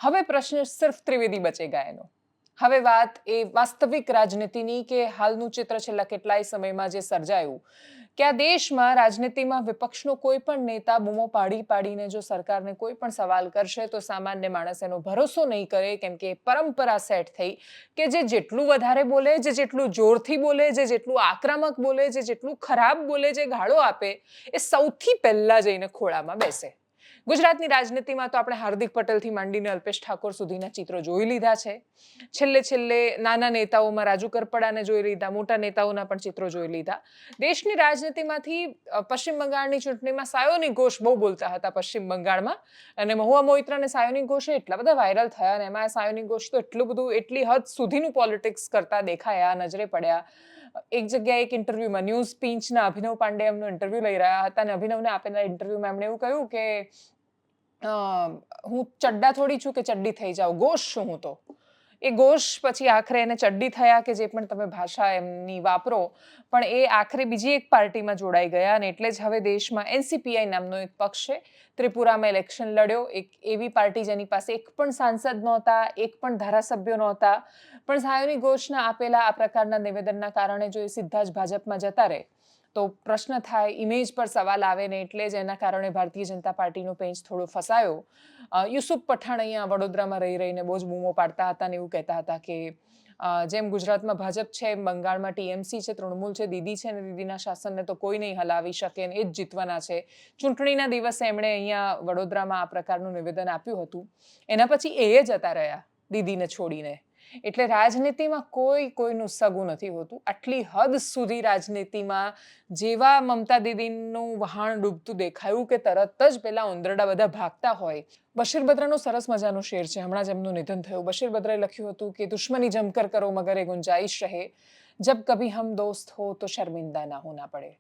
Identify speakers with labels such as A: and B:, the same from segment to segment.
A: હવે પ્રશ્ન સિર્ફ ત્રિવેદી બચેગા એનો. હવે વાત એ વાસ્તવિક રાજનીતિની કે હાલનું ચિત્ર છેલ્લા કેટલાય સમયમાં જે સર્જાયું કે આ દેશમાં રાજનીતિમાં વિપક્ષનો કોઈ પણ નેતા બૂમો પાડી પાડીને જો સરકારને કોઈ પણ સવાલ કરશે તો સામાન્ય માણસ એનો ભરોસો નહીં કરે, કેમ કે પરંપરા સેટ થઈ કે જે જેટલું વધારે બોલે, જે જેટલું જોરથી બોલે, જે જેટલું આક્રમક બોલે, જે જેટલું ખરાબ બોલે, જે ગાળો આપે એ સૌથી પહેલા જઈને ખોળામાં બેસે. ગુજરાતની રાજનીતિમાં તો આપણે હાર્દિક પટેલથી માંડીને અલ્પેશ ઠાકોર સુધીના ચિત્રો જોઈ લીધા છે. છેલ્લે છેલ્લે નાના નેતાઓમાં રાજુ કરપડાને જોઈ લીધા, મોટા નેતાઓના પણ ચિત્રો જોઈ લીધા. દેશની રાજનીતિમાંથી પશ્ચિમ બંગાળની ચૂંટણીમાં સાયોની ઘોષ બહુ બોલતા હતા પશ્ચિમ બંગાળમાં, અને મહુવા મોઇત્રા અને સાયોની ઘોષે એટલા બધા વાયરલ થયા, અને એમાં સાયોની ઘોષ તો એટલી હદ સુધીનું પોલિટિક્સ કરતા દેખાયા, નજરે પડ્યા. એક જગ્યાએ એક ઇન્ટરવ્યુમાં ન્યૂઝ પિંચના અભિનવ પાંડે એમનો ઇન્ટરવ્યુ લઈ રહ્યા હતા, અને અભિનવને આપેલા ઇન્ટરવ્યુમાં એમણે એવું કહ્યું કે હું ચડ્ડા થોડી છું કે ચડ્ડી થઈ જાઉં, ગોશ છું હું તો. એ ગોશ પછી આખરે એને ચડ્ડી થયા કે જે પણ તમે ભાષા એમની વાપરો, પણ એ આખરે બીજી એક પાર્ટીમાં જોડાઈ ગયા, અને એટલે જ હવે દેશમાં એનસીપીઆઈ નામનો એક પક્ષ છે. ત્રિપુરામાં ઇલેક્શન લડ્યો, એક એવી પાર્ટી જેની પાસે એક પણ સાંસદ નહોતા, એક પણ ધારાસભ્યો નહોતા, પણ સાયોની ઘોષના આપેલા આ પ્રકારના નિવેદનના કારણે જો એ સીધા જ ભાજપમાં જતા રહે તો પ્રશ્ન થાય, ઇમેજ પર સવાલ આવે ને, એટલે જ એના કારણે ભારતીય જનતા પાર્ટીનો પેચ થોડો ફસાયો. યુસુફ પઠાણ અહીંયા વડોદરામાં રહી રહીને બહુ જ બૂમો પાડતા હતા ને એવું કહેતા હતા કે જેમ ગુજરાતમાં ભાજપ છે એમ બંગાળમાં ટીએમસી છે, તૃણમૂલ છે, દીદી છે, ને દીદીના શાસનને તો કોઈ નહીં હલાવી શકે ને એ જ જીતવાના છે. ચૂંટણીના દિવસે એમણે અહીંયા વડોદરામાં આ પ્રકારનું નિવેદન આપ્યું હતું. એના પછી એ જતા રહ્યા દીદીને છોડીને. એટલે રાજનીતિમાં કોઈનું સગું નથી હોતું. આટલી હદ સુધી રાજનીતિમાં જેવા મમતા દીદીનું વહાણ ડૂબતું દેખાયું કે તરત જ પેલા ઉંદરડા બધા ભાગતા હોય. બશીર બદ્રાનો સરસ મજાનો શેર છે, હમણાં જ એમનું નિધન થયું. બશીર બદ્રાએ લખ્યું હતું કે દુશ્મની જમકર કરો મગર એ ગુંજાઈશ રહે, જબ કભી હમ દોસ્ત હો તો શર્મિંદા ના હોના પડે.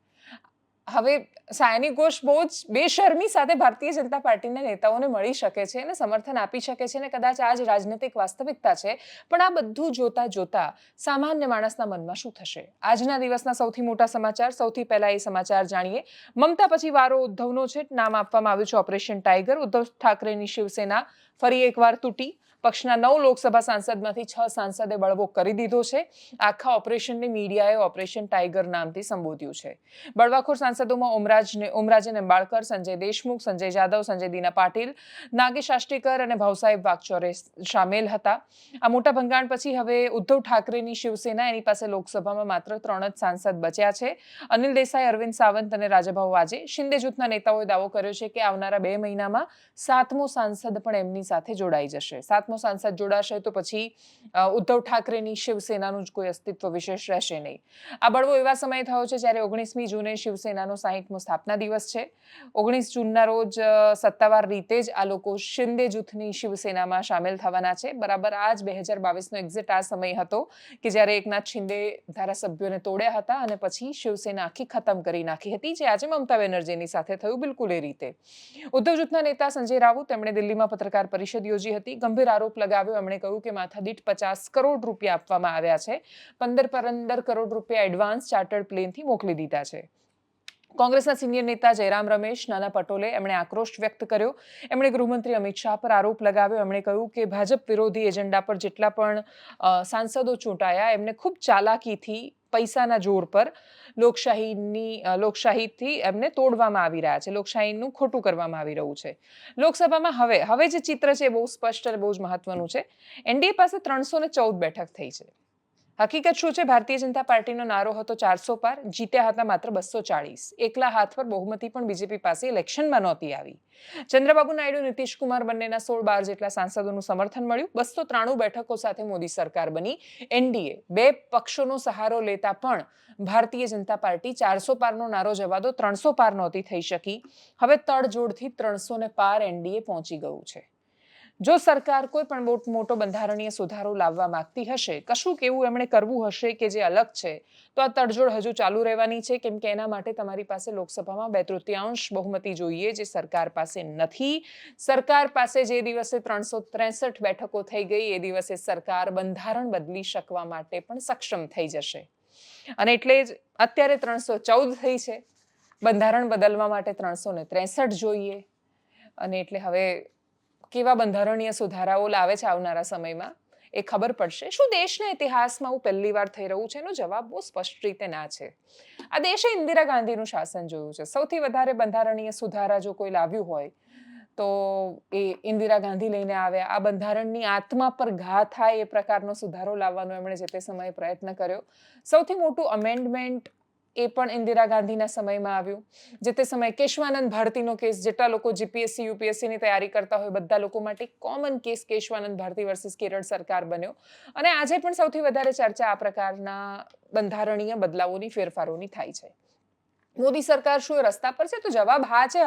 A: હવે સાયની ઘોષ બહુ જ બેશરમી સાથે ભારતીય જનતા પાર્ટીના નેતાઓને મળી શકે છે અને સમર્થન આપી શકે છે, ને કદાચ આ જ રાજનૈતિક વાસ્તવિકતા છે. પણ આ બધું જોતા જોતા સામાન્ય માણસના મનમાં શું થશે? આજના દિવસના સૌથી મોટા સમાચાર, સૌથી પહેલા એ સમાચાર જાણીએ. મમતા પછી વારો ઉદ્ધવનો છે. નામ આપવામાં આવ્યું છે ઓપરેશન ટાઈગર. ઉદ્ધવ ઠાકરેની શિવસેના ફરી એકવાર તૂટી. પક્ષના 9 લોકસભા સાંસદમાંથી 6 સાંસદે બળવો કરી દીધો છે. આખા ઓપરેશનને મીડિયાએ ઓપરેશન ટાઈગર નામથી સંબોધ્યું છે. બળવાખોર સાંસદોમાં ઓમરાજે નિંબાળકર, સંજય દેશમુખ, સંજય જાદવ, સંજય દીના પાટીલ, નાગેશ આષ્ટીકર અને ભાવસાહેબ વાગચોરે સામેલ હતા. આ મોટા ભંગાણ પછી હવે ઉદ્ધવ ઠાકરેની શિવસેના, એની પાસે લોકસભામાં માત્ર 3 જ સાંસદ બચ્યા છે. અનિલ દેસાઈ, અરવિંદ સાવંત અને રાજભાઉ વાજે. શિંદે જૂથના નેતાઓએ દાવો કર્યો છે કે આવનારા 2 મહિનામાં 7મો સાંસદ પણ એમની સાથે જોડાઈ જશે. 7મો સાંસદ જોડાશે તો પછી ઉદ્ધવ ઠાકરેની શિવસેનાનું જ કોઈ અસ્તિત્વ વિશેષ રહેશે નહીં. આ બળવો એવા સમયે થયો છે જ્યારે 19મી જૂને શિવસેનાનો 60મો સ્થાપના દિવસ છે. 19 જૂનના રોજ સત્તાવાર રીતે જ આ લોકો શિંદે જૂથની શિવસેનામાં સામેલ થવાના છે. બરાબર આ જ 2022નો એક્ઝિટ આ સમય હતો કે જ્યારે એકનાથ શિંદે ધારાસભ્યોને તોડ્યા હતા અને પછી શિવસેના આખી ખતમ કરી નાખી હતી, જે આજે મમતા બેનર્જીની સાથે થયું બિલકુલ એ રીતે. ઉદ્ધવ જૂથના નેતા સંજય રાઉત, તેમણે દિલ્હીમાં પત્રકાર પરિષદ યોજી હતી. ગંભીર આરોપ લગાવ્યો. એમણે કહ્યું કે માથાદીઠ 50 કરોડ રૂપિયા આપવામાં આવ્યા છે. 15 કરોડ રૂપિયા એડવાન્સ ચાર્ટર્ડ પ્લેનથી મોકલી દીધા છે. કોંગ્રેસના સિનિયર નેતા જયરામ રમેશ, નાના પટોલે એમણે આક્રોશ વ્યક્ત કર્યો. એમણે ગૃહમંત્રી અમિત શાહ પર આરોપ લગાવ્યો. એમણે કહ્યું કે ભાજપ વિરોધી એજન્ડા પર જેટલા પણ સાંસદો ચૂંટાયા એમને ખૂબ ચાલાકીથી, પૈસાના જોર પર લોકશાહીથી એમને તોડવામાં આવી રહ્યા છે. લોકશાહીનું ખોટું કરવામાં આવી રહ્યું છે. લોકસભામાં હવે જે ચિત્ર છે એ બહુ સ્પષ્ટ અને બહુ જ મહત્વનું છે. એનડીએ પાસે 314 બેઠક થઈ છે. હકીકત શું છે? ભારતીય જનતા પાર્ટીનો નારો હતો 400 પાર, જીત્યા હતા માત્ર 240. એકલા હાથ પર બહુમતી પણ બીજેપી પાસે ઇલેક્શનમાં નહોતી આવી. ચંદ્રબાબુ નાયડુ, નીતિશ કુમાર બંનેના 16-12 જેટલા સાંસદોનું સમર્થન મળ્યું. 293 બેઠકો સાથે મોદી સરકાર બની. એનડીએ 2 પક્ષોનો સહારો લેતા પણ ભારતીય જનતા પાર્ટી 400 પારનો નારો જવા દો 300 પાર નહોતી થઈ શકી. હવે તડજોડથી 300 પાર એનડીએ પહોંચી ગયું છે. જો સરકાર કોઈ પણ મોટો બંધારણીય સુધારો લાવવા માંગતી હશે, કશુંક એવું એમણે કરવું હશે કે જે અલગ છે, તો આ તડજોડ હજુ ચાલુ રહેવાની છે, કેમ કે એના માટે તમારી પાસે લોકસભામાં 2/3 બહુમતી જોઈએ, જે સરકાર પાસે નથી. સરકાર પાસે જે દિવસે 363 બેઠકો થઈ ગઈ એ દિવસે સરકાર બંધારણ બદલી શકવા માટે પણ સક્ષમ થઈ જશે. અને એટલે જ અત્યારે 314 થઈ છે. બંધારણ બદલવા માટે 363 જોઈએ. અને એટલે હવે કેવા બંધારણીય સુધારાઓ લાવે છે આવનારા સમયમાં એ ખબર પડશે. શું દેશના ઇતિહાસમાં આવું પહેલી વાર થઈ રહ્યું છે? એનો જવાબ બહુ સ્પષ્ટ રીતે ના છે. આ દેશે ઇન્દિરા ગાંધીનું શાસન જોયું છે. સૌથી વધારે બંધારણીય સુધારા જો કોઈ લાવ્યું હોય તો એ ઇન્દિરા ગાંધી લઈને આવ્યા. આ બંધારણની આત્મા પર ઘા થાય એ પ્રકારનો સુધારો લાવવાનો એમણે જે તે સમયે પ્રયત્ન કર્યો. સૌથી મોટું અમેન્ડમેન્ટ એ પણ ઇન્દિરા ગાંધીના સમયમાં આવ્યું. જે તે સમયે કેશવાનંદ ભારતીનો કેસ, જેટલા લોકો જીપીએસસી યુપીએસસીની તૈયારી કરતા હોય બધા લોકો માટે common case Kesavananda Bharati versus Kerala સરકાર બન્યો. અને આજે પણ સૌથી વધારે ચર્ચા આ પ્રકારના બંધારણીય બદલાવોની, ફેરફારોની થાય છે. મોદી સરકાર શું રસ્તા પર છે? તો જવાબ હા છે,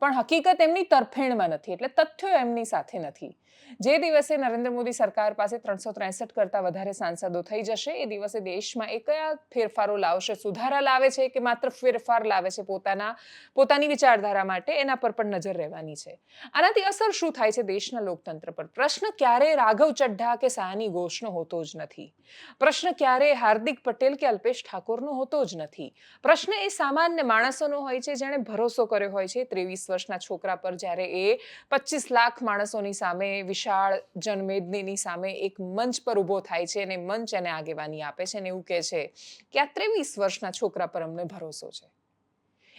A: પણ હકીકત એમની તરફેણમાં નથી, એટલે તથ્યો એમની સાથે નથી. જે દિવસે નરેન્દ્ર મોદી સરકાર પાસે 363 કરતા વધારે સાંસદો થઈ જશે એ દિવસે દેશમાં એ કયા ફેરફારો લાવશે, સુધારા લાવે છે કે માત્ર ફેરફાર લાવે છે પોતાની વિચારધારા માટે, એના પર પણ નજર રહેવાની છે. આનાથી અસર શું થાય છે દેશના લોકતંત્ર પર? પ્રશ્ન ક્યારે રાઘવ ચડ્ઢા કે સાની ઘોષનો હોતો જ નથી. પ્રશ્ન ક્યારે હાર્દિક પટેલ કે અલ્પેશ ઠાકોરનો હોતો જ નથી. પ્રશ્ન એ સામાન્ય માણસોનો હોય છે જેણે ભરોસો કર્યો હોય છે 23 વર્ષના છોકરા પર, જ્યારે એ 25 લાખ માણસોની સામે, વિશાળ જનમેદનીની સામે એક મંચ પર ઊભો થાય છે અને મંચ એને આગેવાની આપે છે અને એવું કહે છે કે આ 23 વર્ષના છોકરા પર અમને ભરોસો છે.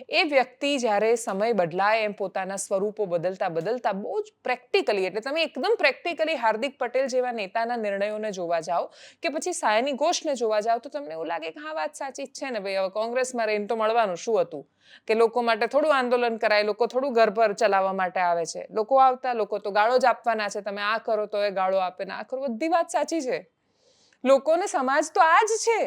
A: એ વ્યક્તિ જ્યારે સમય બદલાય એમ પોતાના સ્વરૂપો બદલતા બદલતા બહુ જ પ્રેક્ટિકલી, એટલે તમે એકદમ પ્રેક્ટિકલી હાર્દિક પટેલ જેવા નેતાના નિર્ણયોને જોવા જાઓ કે પછી સાયની ઘોષને જોવા જાઓ તો તમને એવું લાગે કે હા, વાત સાચી જ છે ને ભાઈ, હવે કોંગ્રેસમાં રહીને તો મળવાનું શું હતું કે લોકો માટે થોડું આંદોલન કરાય, લોકો થોડું ઘર પર ચલાવવા માટે આવે છે, લોકો આવતા, લોકો તો ગાળો જ આપવાના છે, તમે આ કરો તો એ ગાળો આપે ને આ કરો, બધી વાત સાચી છે. લોકોને સમાજ તો આ જ છે.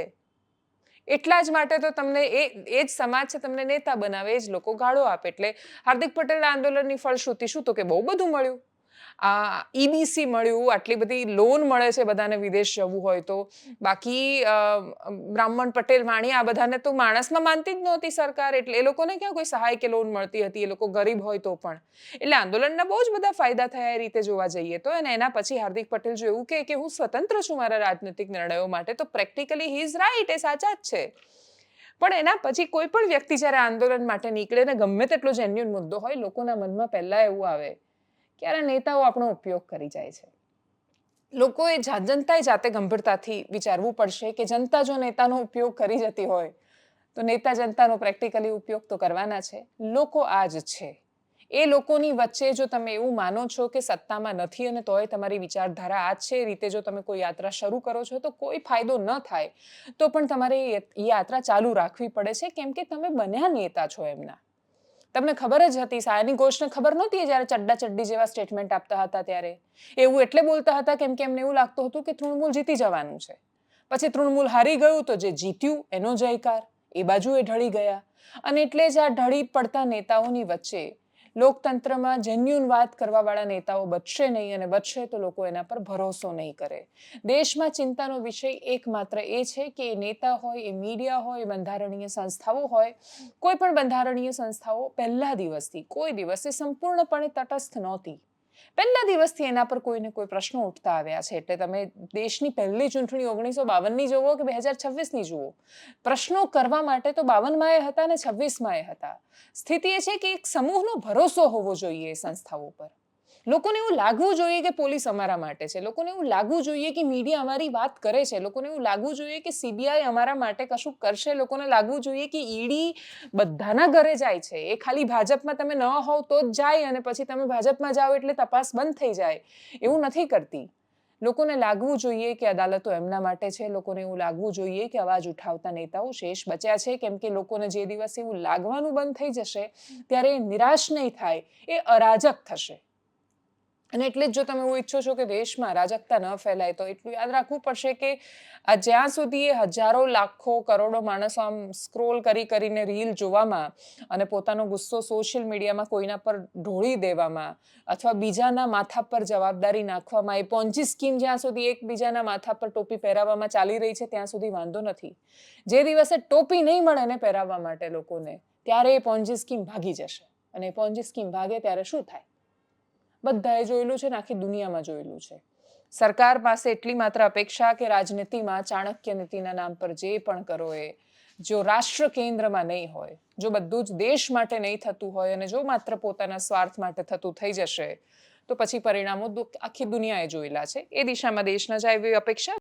A: એટલા જ માટે તો તમને એ જ સમાજ છે તમને નેતા બનાવે, એ જ લોકો ગાળો આપે. એટલે હાર્દિક પટેલ આંદોલનની ફળશ્રુતિ શું? તો કે બહુ બધું મળ્યું. આ ઈબીસી મળ્યું, આટલી બધી લોન મળે છે બધાને વિદેશ જવું હોય તો. બાકી બ્રાહ્મણ પટેલ વાણી આ બધાને તો માણસમાં માનતી જ નહોતી સરકાર, એટલે એ લોકોને ક્યાં કોઈ સહાય કે લોન મળતી હતી, એ લોકો ગરીબ હોય તો પણ. એટલે આંદોલનના બહુ જ બધા ફાયદા થયા એ રીતે જોવા જઈએ તો. અને એના પછી હાર્દિક પટેલ જો એવું કહે કે હું સ્વતંત્ર છું મારા રાજનૈતિક નિર્ણયો માટે, તો પ્રેક્ટિકલી હી ઇઝ રાઈટ, એ સાચા જ છે. પણ એના પછી કોઈ પણ વ્યક્તિ જ્યારે આંદોલન માટે નીકળે ને ગમે તેટલો જેન્યુઅન મુદ્દો હોય, લોકોના મનમાં પહેલા એવું આવે કે આ નેતાઓ આપણો ઉપયોગ કરી જાય છે. લોકોએ જનતાએ જાતે ગંભીરતાથી વિચારવું પડશે કે જનતા જો નેતાનો ઉપયોગ કરી જતી હોય તો નેતા જનતાનો પ્રેક્ટિકલી ઉપયોગ તો કરવાના છે. લોકો આ જ છે. એ લોકોની વચ્ચે જો તમે એવું માનો છો કે સત્તામાં નથી અને તોય તમારી વિચારધારા આ જ છે, એ રીતે જો તમે કોઈ યાત્રા શરૂ કરો છો તો કોઈ ફાયદો ન થાય તો પણ તમારે એ યાત્રા ચાલુ રાખવી પડે છે, કેમ કે તમે બન્યા નેતા છો એમના. તમને ખબર જ હતી, સાયની ઘોષને ખબર નહોતી જ્યારે ચડ્ડા ચડ્ડી જેવા સ્ટેટમેન્ટ આપતા હતા ત્યારે. એવું એટલે બોલતા હતા કેમ કે એમને એવું લાગતું હતું કે તૃણમૂલ જીતી જવાનું છે. પછી તૃણમૂલ હારી ગયું તો જે જીત્યું એનો જયકાર, એ બાજુ એ ઢળી ગયા. અને એટલે જ આ ઢળી પડતા નેતાઓની વચ્ચે લોકતંત્રમાં જેન્યુઅન વાત કરવાવાળા નેતાઓ બચશે નહીં, અને બચશે તો લોકો એના પર ભરોસો નહીં કરે. દેશમાં ચિંતાનો વિષય એકમાત્ર એ છે કે એ નેતા હોય, એ મીડિયા હોય, બંધારણીય સંસ્થાઓ હોય, કોઈ પણ બંધારણીય સંસ્થાઓ પહેલા દિવસથી કોઈ દિવસે સંપૂર્ણપણે તટસ્થ નહોતી. પહેલા દિવસથી એના પર કોઈને કોઈ પ્રશ્નો ઉઠતા આવ્યા છે. એટલે તમે દેશની પહેલી ચૂંટણી 1952ની જુઓ કે 2026ની જુઓ, પ્રશ્નો કરવા માટે તો 52માં એ હતા ને 26માં એ હતા. સ્થિતિ એ છે કે એક સમૂહનો ભરોસો હોવો જોઈએ એ સંસ્થાઓ પર. લોકોને એવું લાગવું જોઈએ કે પોલીસ અમારા માટે છે, લોકોને એવું લાગવું જોઈએ કે મીડિયા અમારી વાત કરે છે, લોકોને એવું લાગવું જોઈએ કે સીબીઆઈ અમારા માટે કશું કરશે, લોકોને લાગવું જોઈએ કે ઈડી બધાના ઘરે જાય છે. એ ખાલી ભાજપમાં તમે ન હોવ તો જ જાય અને પછી તમે ભાજપમાં જાઓ એટલે તપાસ બંધ થઈ જાય, એવું નથી કરતી. લોકોને લાગવું જોઈએ કે અદાલતો એમના માટે છે. લોકોને એવું લાગવું જોઈએ કે અવાજ ઉઠાવતા નેતાઓ શેષ બચ્યા છે, કેમ કે લોકોને જે દિવસે એવું લાગવાનું બંધ થઈ જશે ત્યારે એ નિરાશ નહીં થાય, એ અરાજક થશે. અને એટલે જ જો તમે એવું ઈચ્છો છો કે દેશમાં અરાજકતા ન ફેલાય તો એટલું યાદ રાખવું પડશે કે જ્યાં સુધી એ હજારો લાખો કરોડો માણસો આમ સ્ક્રોલ કરી કરીને રીલ જોવામાં અને પોતાનો ગુસ્સો સોશિયલ મીડિયામાં કોઈના પર ઢોળી દેવામાં અથવા બીજાના માથા પર જવાબદારી નાખવામાં, એ પોન્જી સ્કીમ જ્યાં સુધી એકબીજાના માથા પર ટોપી પહેરાવવામાં ચાલી રહી છે ત્યાં સુધી વાંધો નથી. જે દિવસે ટોપી નહીં મળે ને પહેરાવવા માટે લોકોને, ત્યારે એ પોન્જી સ્કીમ ભાગી જશે. અને એ પોન્જી સ્કીમ ભાગે ત્યારે શું થાય? બધાએ જોયેલું છે ને આખી દુનિયામાં જોયેલું છે. સરકાર પાસે એટલી માત્ર અપેક્ષા કે રાજનીતિમાં ચાણક્ય નીતિના નામ પર જે પણ કરો એ જો રાષ્ટ્ર કેન્દ્રમાં નહીં હોય, જો બધું જ દેશ માટે નહીં થતું હોય અને જો માત્ર પોતાના સ્વાર્થ માટે થતું થઈ જશે તો પછી પરિણામો આખી દુનિયાએ જોયેલા છે. એ દિશામાં દેશ ન જાય એવી અપેક્ષા